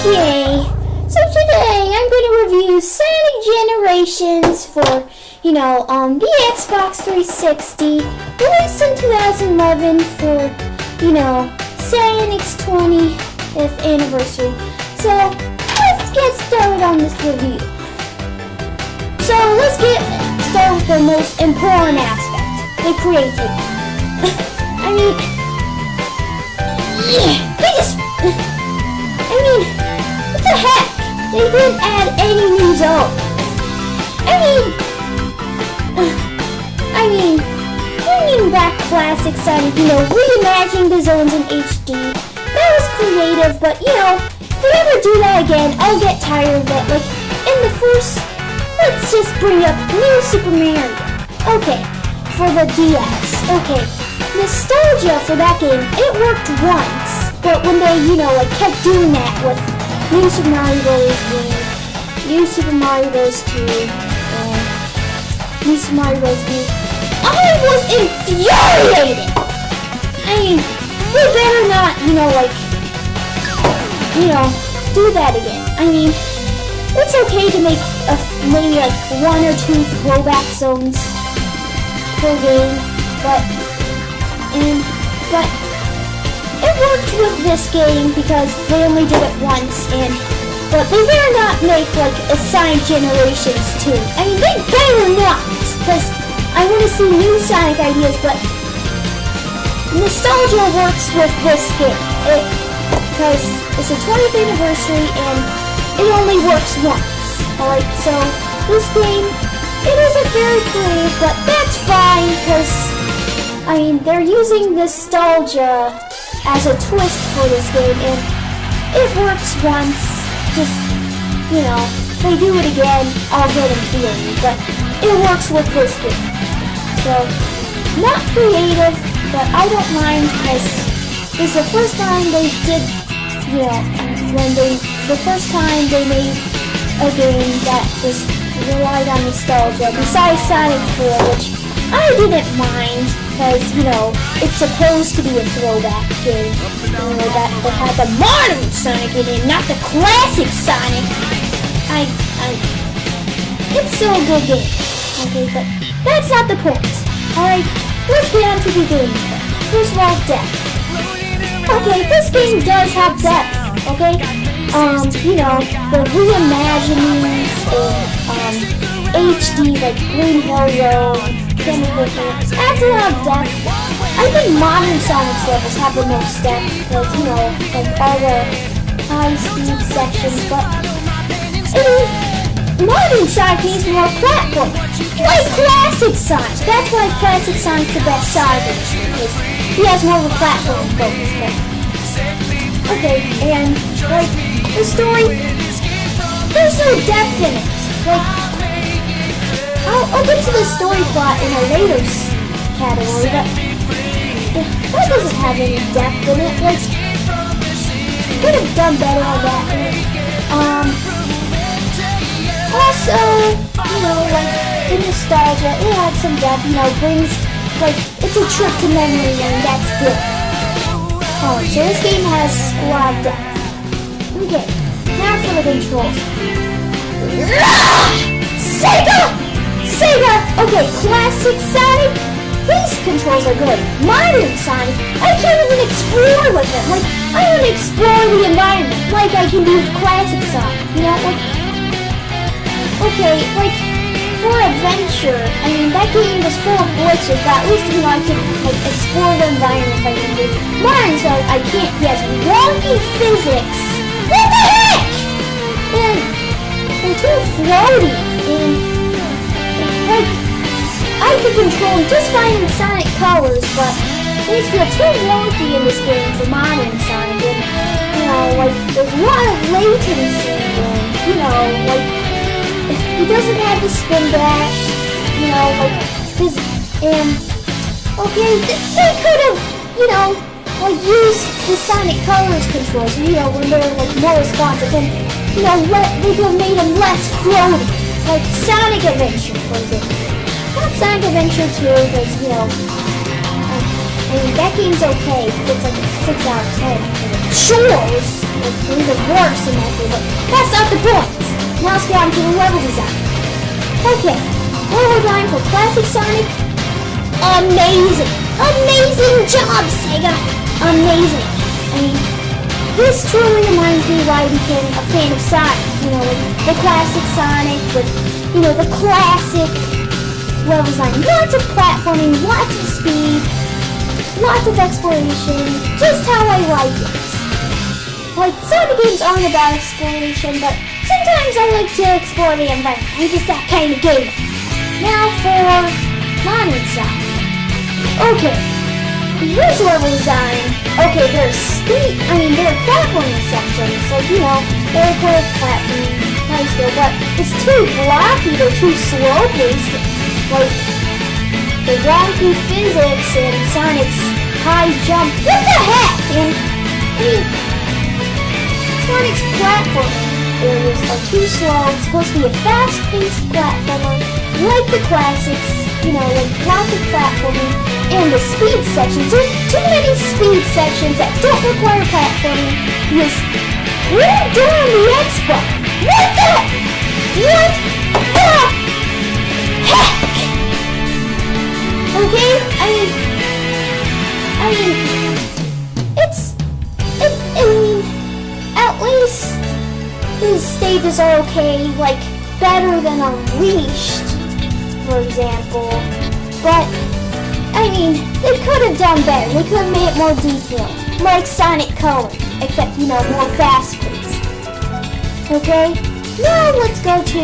Okay, so today I'm going to review Sonic Generations for, the Xbox 360, released in 2011 for, Sonic's 20th anniversary. So, let's get started on this review. So, let's get started with the most important aspect, the creativity. What the heck? They didn't add any new zones. Bringing back classic Sonic, reimagining the zones in HD. That was creative, but, if they ever do that again, I'll get tired of it. Like, in the first, let's just bring up New Super Mario. Okay, for the DS. Okay, nostalgia for that game, it worked once. But when they, kept doing that with New Super Mario Bros. New Super Mario Bros. 2, and New Super Mario Bros. 2, I was infuriated! They better not, do that again. It's okay to make maybe like 1 or 2 throwback zones per game, but it worked with this game because they only did it once, but they better not make like a Sonic Generations 2. They better not, because I want to see new Sonic ideas, but nostalgia works with this game. Because it's a 20th anniversary and it only works once. Alright, so this game, it isn't very creative, but that's fine, because they're using nostalgia as a twist for this game, and it works once. Just, if they do it again, I'll get them feeling, but it works with this game. So, not creative, but I don't mind, because it's the first time they did, the first time they made a game that was relied on nostalgia, besides Sonic 4, which I didn't mind, because, it's supposed to be a throwback game. That they had the modern Sonic in it, not the classic Sonic. It's still a good game. Okay, but that's not the point. Alright, let's get on to the game. First of all, depth. Okay, this game does have depth, okay? The reimaginings in HD, like Green Hill Road, Chemical Plant, adds a lot of depth. I think modern Sonic's levels have the most depth, because, like all the high-speed sections, but modern Sonic needs more platform. Like classic Sonic. That's why classic Sonic's the best Sonic, because he has more of a platform focus. Okay, and like the story, there's no depth in it. Like, I'll get to the story plot in a later category, but that doesn't have any depth in it. Like, could have done better on that. Also, like the nostalgia, it had some depth. Brings, like, it's a trip to memory lane. That's good. So this game has a lot of depth. Okay, now for the controls. Sega! Okay, classic Sonic, these controls are good. Modern Sonic, I can't even explore with it. Like, I want to explore the environment like I can do with classic Sonic. Okay, like, for adventure, that game was full of glitches, but at least, I can, like, explore the environment if I can do. Modern Sonic, I can't. He has wonky physics. What the heck? And they're too floaty, and like, I can control just fine in Sonic colors, but they feel too wonky in this game for modern Sonic, and, like, there's a lot of latency, and, like, he doesn't have the spin dash, okay, they could have, like, used the Sonic colors controls, when they're, like, more responsive, and, they could have made them less floaty. Like Sonic Adventure, for example. Not Sonic Adventure 2, because, that game's okay. It's like a 6 out of 10. Chores! Like, they're the worst in that game, but that's not the point. Now let's get on to the level design. Okay, level design for Classic Sonic. Amazing! Amazing job, Sega! Amazing! I mean, this truly reminds me why I became a fan of Sonic. You know, like the classic Sonic with, you know, the classic level design. Lots of platforming, lots of speed, lots of exploration. Just how I like it. Like, Sonic games aren't about exploration, but sometimes I like to explore the environment. I'm just that kind of gamer. Now for modern Sonic. Okay, here's level design. Okay, there's speed. there are platforming sections. Like, you know, they're quick, platforming, nice go, but it's too blocky. They're too slow paced. Like the wonky physics and Sonic's high jump. What the heck, man? Sonic's platforming areas are too slow. It's supposed to be a fast-paced platformer, like the classics, you know, like lots of platforming. And the speed sections, there's too many speed sections that don't require platforming. Because we're doing the X-Button. What the? What the heck? Okay, at least his stages are okay, like better than Unleashed, for example. But they could have done better. They could have made it more detailed, like Sonic Colors, except, you know, more fast-paced. Okay, now let's go to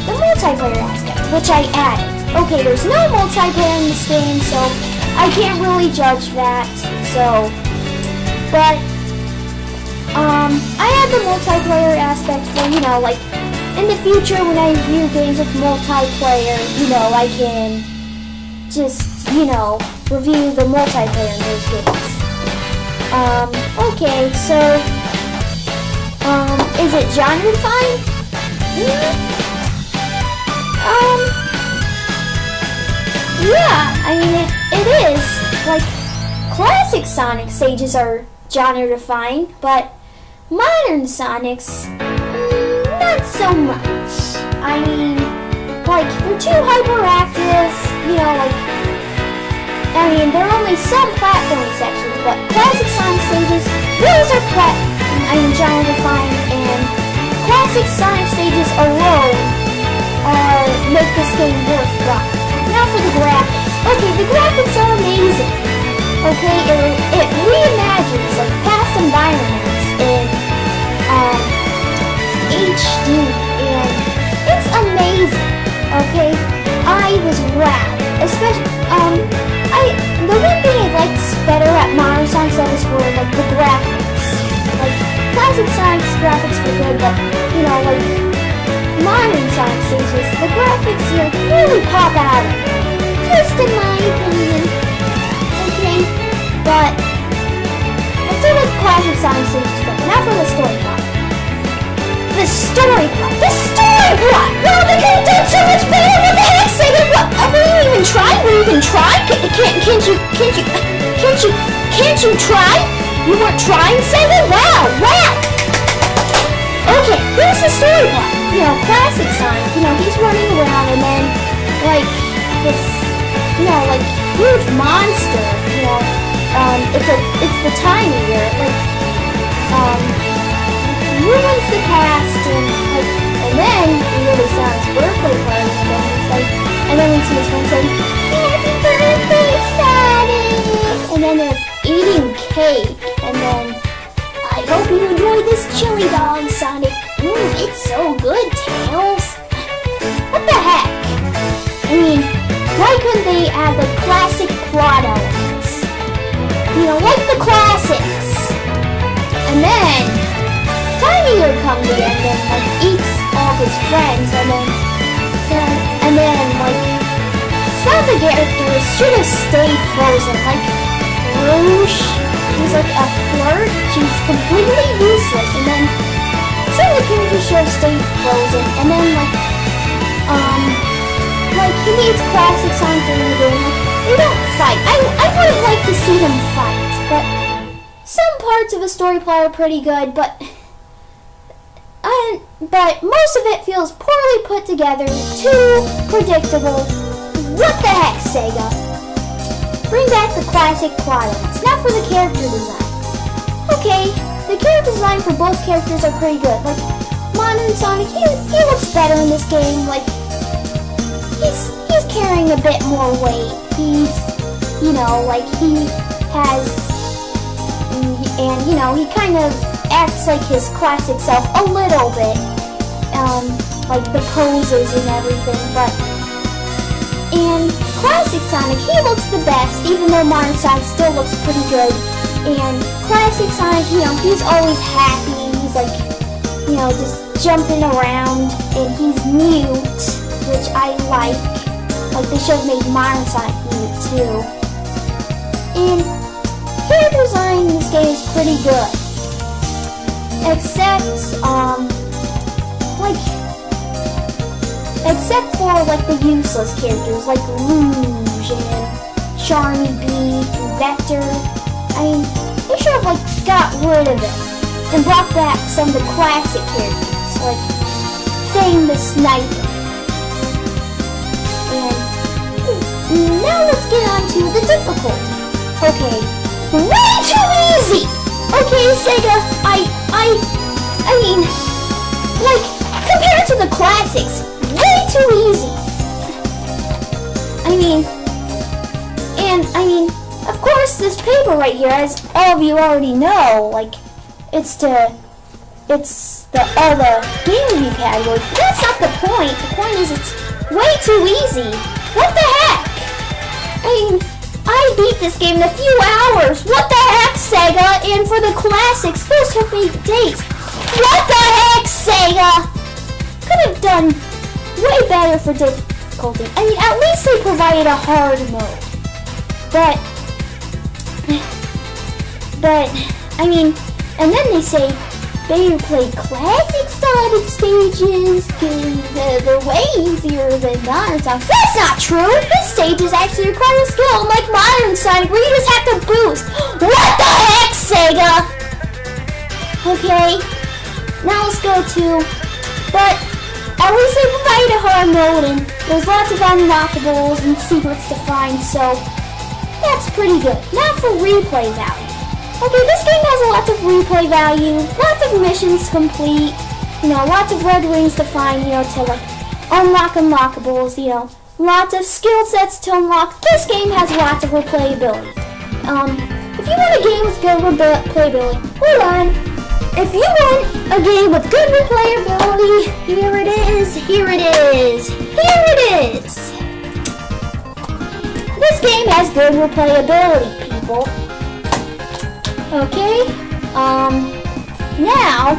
the multiplayer aspect, which I added. Okay, there's no multiplayer in this game, so I can't really judge that. But I add the multiplayer aspect for, you know, like in the future when I review games with multiplayer, you know, I can just, you know, review the multiplayer in those games. Okay, so, is it genre defined? Yeah, it is. Like, classic Sonic stages are genre defined, but modern Sonics, not so much. Like, they're too hyperactive, you know, like, there are only some platforming sections, but classic Sonic stages, those are genre defined, and classic Sonic stages alone make this game worthwhile. Now for the graphics. Okay, the graphics are amazing. Okay, it reimagines like past environments in HD, and it's amazing. Okay, I was wowed. Especially, the one thing I liked better at modern Sonic stages were like the graphics. Like classic Sonic's graphics were good, but you know, like modern Sonic stages, the graphics really pop out. Just in my opinion. Okay, but I still like classic Sonic stages, but not for the story plot. The story plot. Well, they could have done so much better. What the heck, Sega? What? Were you even trying? Can't you try? You weren't trying, Sega? Wow. Okay, here's the story plot. You know, classic Sonic. You know, he's running around, and then like this, you know, like huge monster. You know, it's the Time Eater. Like, ruins the past, and then he really Sonic's birthday party, and then we see his friends saying, "Happy birthday, Sonic!" And then they're eating cake, and then, "I hope you enjoy this chili dog, Sonic. It's so good, Tails." What the heck? Why couldn't they add the classic plot elements? You know, like the classics. And then Time Eater comes in and like eats all his friends, and then like some of the characters should have stayed frozen. Like Rouge, she's like a flirt. She's completely useless, and then some of the characters should have stayed frozen. And then like he needs classic Sonic and they don't fight. I would like to see them fight, but some parts of the story plot are pretty good, but most of it feels poorly put together, too predictable. What the heck, Sega? Bring back the classic plot elements. Now for the character design. Okay, the character design for both characters are pretty good. Like, Modern Sonic, he looks better in this game. Like, he's carrying a bit more weight. He's, you know, like, he has, and, you know, he kind of acts like his classic self a little bit. Like the poses and everything, and Classic Sonic, he looks the best, even though Modern Sonic still looks pretty good. And Classic Sonic, you know, he's always happy, he's like, you know, just jumping around, and he's mute, which I like. Like, they should have made Modern Sonic mute too. And character design in this game is pretty good. Except for, like, the useless characters, like Rouge and Charmy Bee and Vector. I mean, they should have, like, got rid of it and brought back some of the classic characters, like Fang the Sniper. And now let's get on to the difficulty. Okay, way too easy! Okay, Sega, I mean, like, compared to the classics, way too easy. I mean, of course, this paper right here, as all of you already know, like, it's the game categories. But that's not the point. The point is it's way too easy. What the heck? I mean, I beat this game in a few hours. What the heck, Sega? And for the classics, those took me days. What the heck, Sega? Could have done way better for difficulty. I mean, at least they provided a hard mode. But I mean, and then they say they play classic Sonic stages because they're way easier than Modern Sonic. That's not true! This stages actually require skill, unlike Modern Sonic, where you just have to boost. What the heck, Sega? Okay, now let's go to, but at least they provide a hard mode, and there's lots of unlockables and secrets to find, so that's pretty good. Now for replay value. Okay, this game has lots of replay value, lots of missions to complete, you know, lots of red rings to find, you know, to like unlock unlockables, you know, lots of skill sets to unlock. This game has lots of replayability. If you want a game with good replayability, hold on. If you want a game with good replayability, here it is, here it is, here it is. This game has good replayability, people. Okay, now,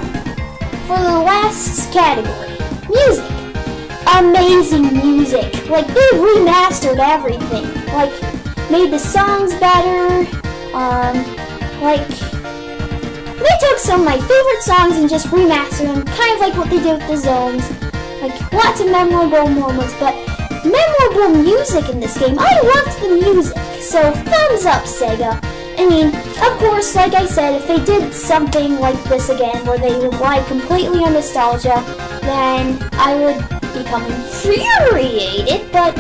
for the last category, music. Amazing music. Like, they remastered everything. Like, made the songs better, like, they took some of my favorite songs and just remastered them, kind of like what they did with the zones. Like, lots of memorable moments, but memorable music in this game. I loved the music, so thumbs up, Sega. I mean, of course, like I said, if they did something like this again, where they relied completely on nostalgia, then I would become infuriated, but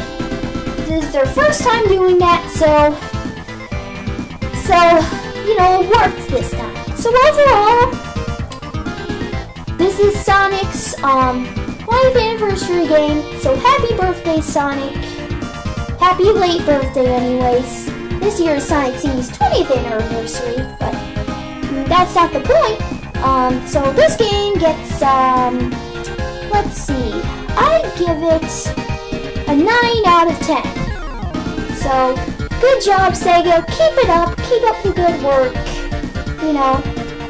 this is their first time doing that, so you know, it worked this time. So overall, this is Sonic's 9th anniversary game, so happy birthday, Sonic. Happy late birthday, anyways. This year is Sonic C's 20th anniversary, but that's not the point. So this game gets, let's see, I give it a 9 out of 10. So, good job, Sega. Keep it up the good work. You know,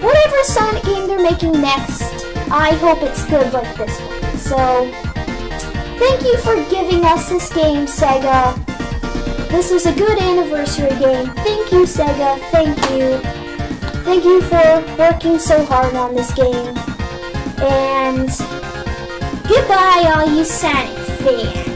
whatever Sonic game they're making next, I hope it's good like this one. So, thank you for giving us this game, Sega. This was a good anniversary game. Thank you, Sega. Thank you. Thank you for working so hard on this game. And goodbye, all you Sonic fans.